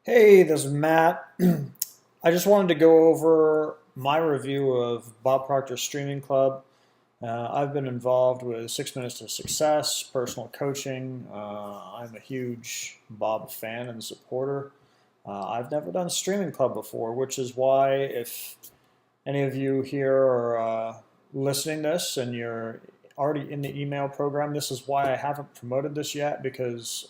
Hey, this is Matt. I just wanted to go over my review of Bob Proctor's Streaming Club. I've been involved with 6 Minutes to Success, personal coaching. I'm a huge Bob fan and supporter. I've never done Streaming Club before, which is why if any of you here are listening to this and you're already in the email program, this is why I haven't promoted this yet because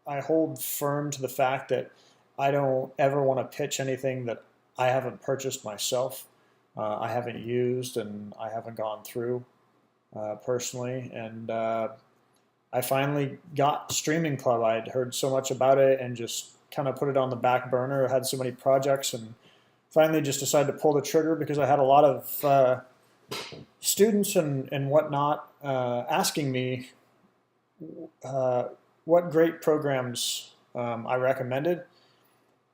I hold firm to the fact that I don't ever want to pitch anything that I haven't purchased myself, I haven't used, and I haven't gone through personally. And I finally got Streaming Club. I'd heard so much about it and just kind of put it on the back burner. I had so many projects and finally just decided to pull the trigger because I had a lot of students and whatnot asking me uh, what great programs I recommended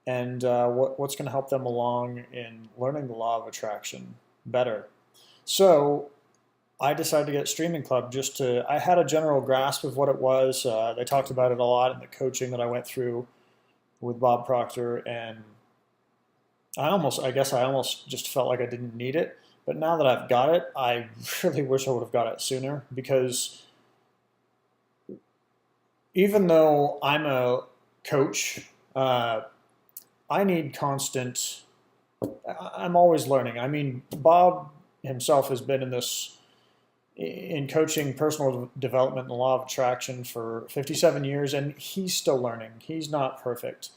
and what's going to help them along in learning the law of attraction better. So I decided to get Streaming Club just to, I had a general grasp of what it was. They talked about it a lot in the coaching that I went through with Bob Proctor, and I guess I almost just felt like I didn't need it. But now that I've got it, I really wish I would have got it sooner because even though I'm a coach, I need constant. I'm always learning. I mean, Bob himself has been in coaching personal development and the law of attraction for 57 years, and he's still learning. He's not perfect.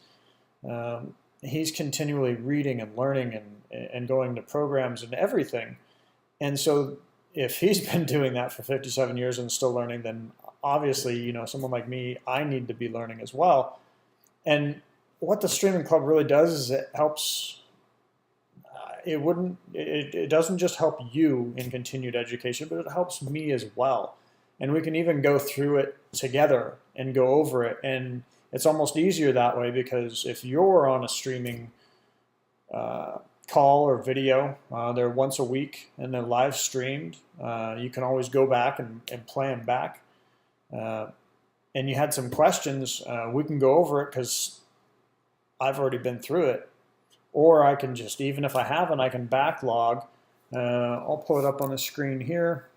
He's continually reading and learning and going to programs and everything. And so, if he's been doing that for 57 years and still learning, then obviously, someone like me, I need to be learning as well. And what the Streaming Club really does is it helps. It doesn't just help you in continued education, but it helps me as well. And we can even go through it together and go over it. And it's almost easier that way because if you're on a streaming uh, call or video, they're once a week and they're live streamed. You can always go back and play them back. Uh, and you had some questions, we can go over it because I've already been through it. Or I can just, even if I haven't, I can backlog. I'll pull it up on the screen here.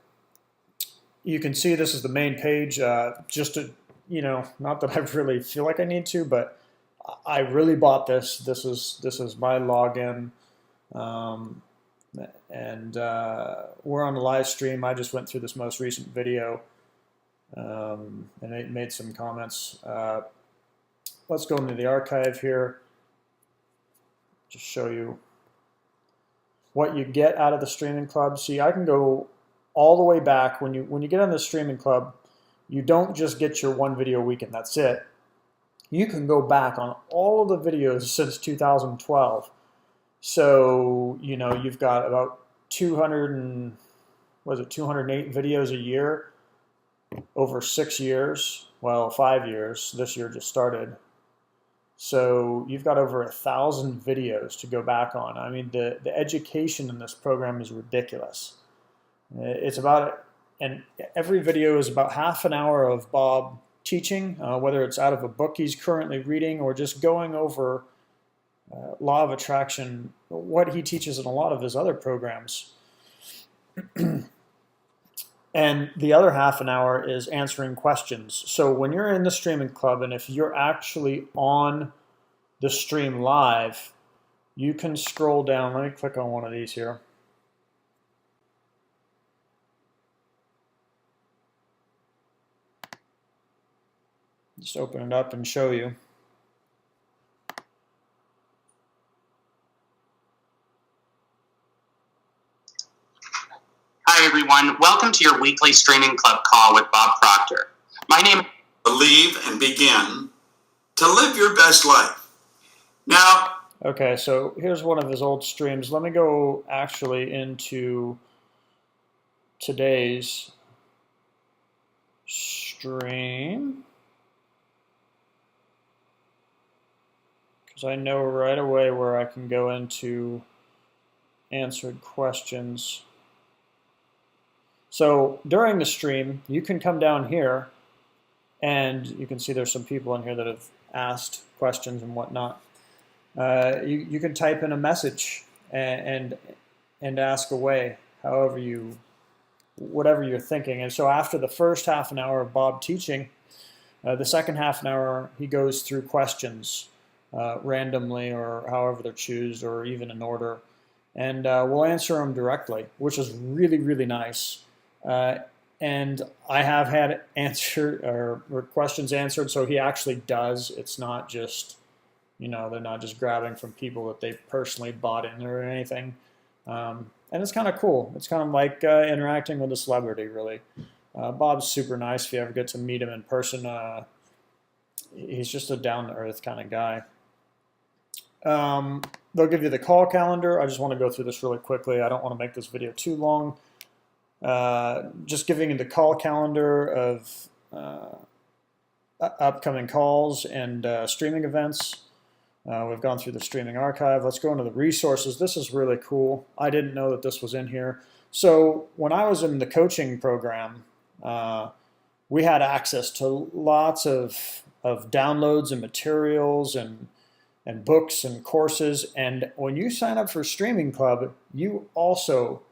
You can see this is the main page. Just to, not that I really feel like I need to, but I really bought this. This is my login, um, and we're on the live stream. I just went through this most recent video and it made some comments. Let's go into the archive here. Just show you what you get out of the Streaming Club. See, I can go all the way back. When you get on the Streaming Club, you don't just get your one video a week and that's it. You can go back on all of the videos since 2012. So, you've got about 200 and, was it 208 videos a year over 6 years. Well, 5 years. This year just started. So you've got over 1,000 videos to go back on. I mean, the education in this program is ridiculous. It's about, and every video is about half an hour of Bob teaching, whether it's out of a book he's currently reading or just going over law of attraction, what he teaches in a lot of his other programs. And the other half an hour is answering questions. So when you're in the Streaming Club, and if you're actually on the stream live, you can scroll down. Let me click on one of these here. Just open it up and show you. Hi, everyone. Welcome to your weekly Streaming Club call with Bob Proctor. My name is Believe and begin to live your best life. Now, okay, so here's one of his old streams. Let me go actually into today's stream because I know right away where I can go into answered questions. So during the stream, you can come down here And you can see there's some people in here that have asked questions and whatnot. You can type in a message and ask away, whatever you're thinking. And so after the first half an hour of Bob teaching, the second half an hour he goes through questions randomly or however they're chosen or even in order, and we'll answer them directly, which is really, really nice. And I have had or questions answered, so he actually does. It's not just, they're not just grabbing from people that they personally bought in or anything. And it's kind of cool. It's kind of like interacting with a celebrity, really. Bob's super nice if you ever get to meet him in person. He's just a down-to-earth kind of guy. They'll give you the call calendar. I just want to go through this really quickly. I don't want to make this video too long. Just giving you the call calendar of upcoming calls and streaming events. We've gone through the streaming archive. Let's go into the resources. This is really cool. I didn't know that this was in here. So when I was in the coaching program, we had access to lots of downloads and materials and books and courses. And when you sign up for Streaming Club, you also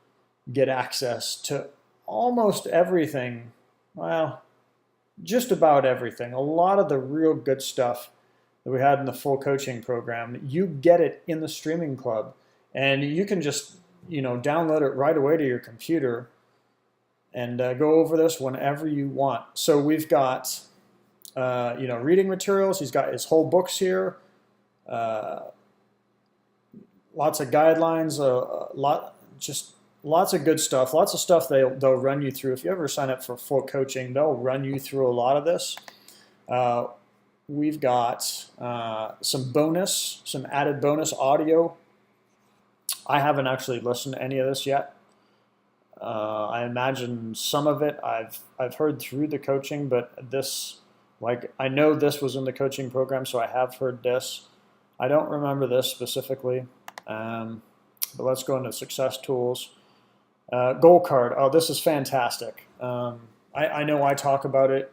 get access to almost everything. Well, just about everything. A lot of the real good stuff that we had in the full coaching program, you get it in the Streaming Club. And you can just, download it right away to your computer and go over this whenever you want. So we've got, reading materials. He's got his whole books here. Lots of guidelines, lots of good stuff. Lots of stuff they'll run you through. If you ever sign up for full coaching, they'll run you through a lot of this. We've got some added bonus audio. I haven't actually listened to any of this yet. I imagine some of it I've heard through the coaching, but this, I know this was in the coaching program, so I have heard this. I don't remember this specifically, but let's go into success tools. Goal card. Oh, this is fantastic. I know I talk about it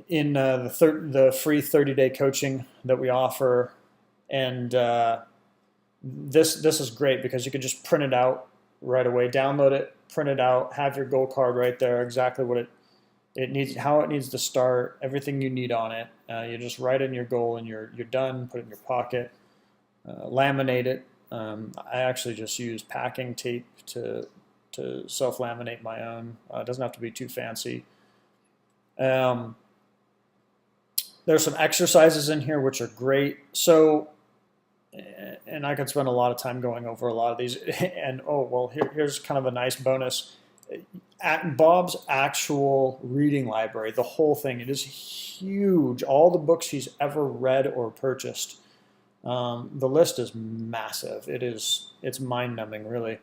in the free 30-day coaching that we offer, and this is great because you can just print it out right away, download it, print it out, have your goal card right there, exactly what it needs, how it needs to start, everything you need on it. You just write in your goal and you're done. Put it in your pocket, laminate it. I actually just use packing tape to self-laminate my own. It doesn't have to be too fancy. There's some exercises in here which are great. So, and I could spend a lot of time going over a lot of these. And here's kind of a nice bonus. At Bob's actual reading library, the whole thing, it is huge. All the books he's ever read or purchased. The list is massive. It's mind-numbing, really.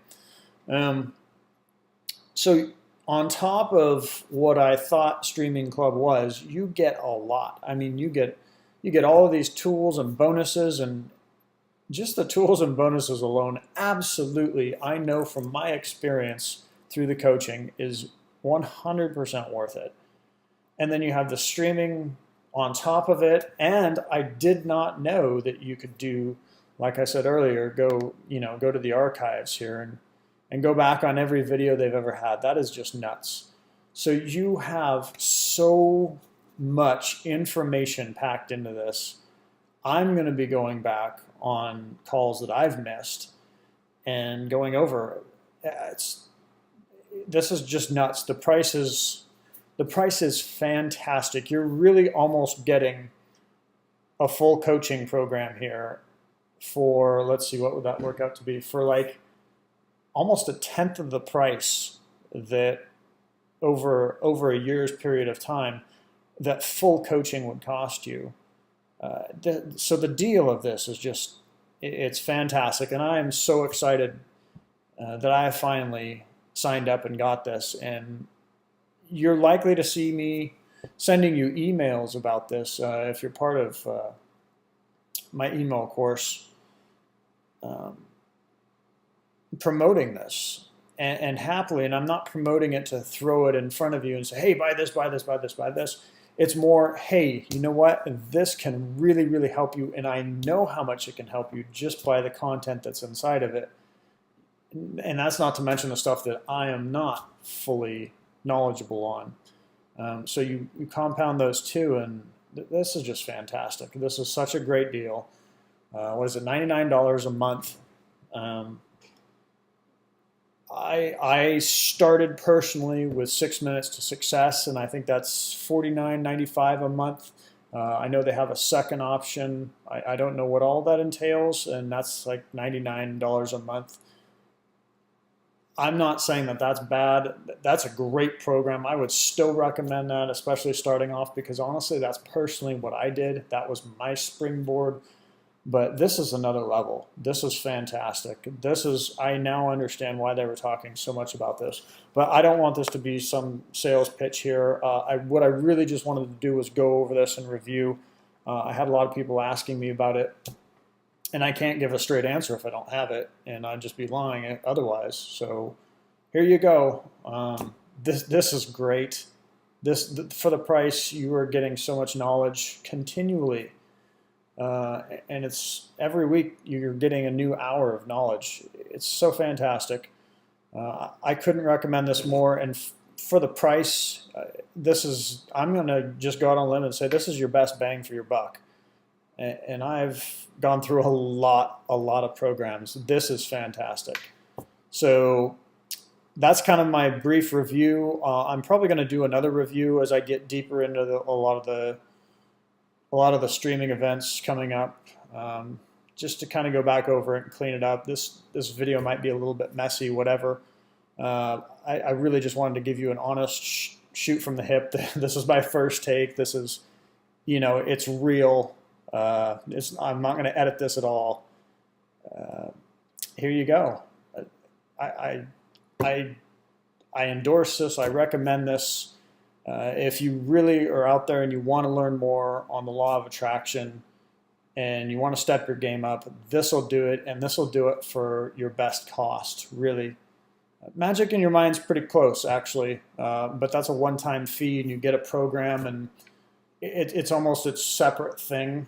So on top of what I thought Streaming Club was, you get a lot. I mean, you get all of these tools and bonuses, and just the tools and bonuses alone, absolutely, I know from my experience through the coaching, is 100% worth it. And then you have the streaming on top of it, and I did not know that you could do, like I said earlier, go to the archives here and go back on every video they've ever had. That is just nuts. So you have so much information packed into this. I'm going to be going back on calls that I've missed and going over. This is just nuts. The price is fantastic. You're really almost getting a full coaching program here for, let's see, what would that work out to be? For like almost 1/10 of the price that over a year's period of time that full coaching would cost you. So the deal of this is just, it's fantastic. And I am so excited that I finally signed up and got this. And you're likely to see me sending you emails about this if you're part of my email course, promoting this and happily. And I'm not promoting it to throw it in front of you and say, hey, buy this, buy this, buy this, buy this. It's more, hey, you know what? This can really, really help you, and I know how much it can help you just by the content that's inside of it. And that's not to mention the stuff that I am not fully knowledgeable on. So you compound those two, and this is just fantastic. This is such a great deal. What is it, $99 a month? I started personally with 6 Minutes to Success, and I think that's $49.95 a month. I know they have a second option. I don't know what all that entails, and that's like $99 a month. I'm not saying that that's bad. That's a great program. I would still recommend that, especially starting off, because honestly, that's personally what I did. That was my springboard. But this is another level. This is fantastic. I now understand why they were talking so much about this. But I don't want this to be some sales pitch here. What I really just wanted to do was go over this and review. I had a lot of people asking me about it, and I can't give a straight answer if I don't have it, and I'd just be lying otherwise. So here you go. This is great. For the price, you are getting so much knowledge continually. And it's every week you're getting a new hour of knowledge. It's so fantastic. I couldn't recommend this more. And for the price, I'm going to just go out on a limb and say this is your best bang for your buck. And I've gone through a lot of programs. This is fantastic. So that's kind of my brief review. I'm probably going to do another review as I get deeper into a lot of the streaming events coming up, just to kind of go back over it and clean it up. This video might be a little bit messy, whatever. I really just wanted to give you an honest shoot from the hip. This is my first take. This is, it's real. I'm not going to edit this at all. Here you go. I endorse this. I recommend this. If you really are out there and you want to learn more on the law of attraction and you want to step your game up, this will do it, and this will do it for your best cost, really. Magic in Your Mind's pretty close, actually, but that's a one-time fee, and you get a program, and it's almost its separate thing.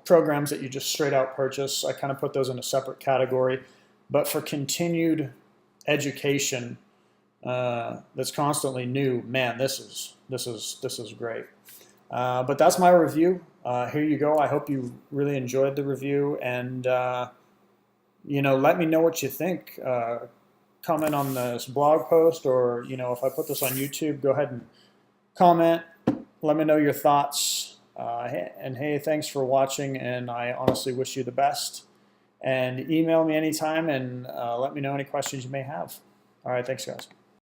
Programs that you just straight out purchase, I kind of put those in a separate category. But for continued education, that's constantly new, man, this is great. But that's my review. Here you go. I hope you really enjoyed the review, and let me know what you think. Comment on this blog post, or if I put this on YouTube, go ahead and comment. Let me know your thoughts. And hey, thanks for watching, and I honestly wish you the best. And email me anytime, and let me know any questions you may have. All right, thanks, guys.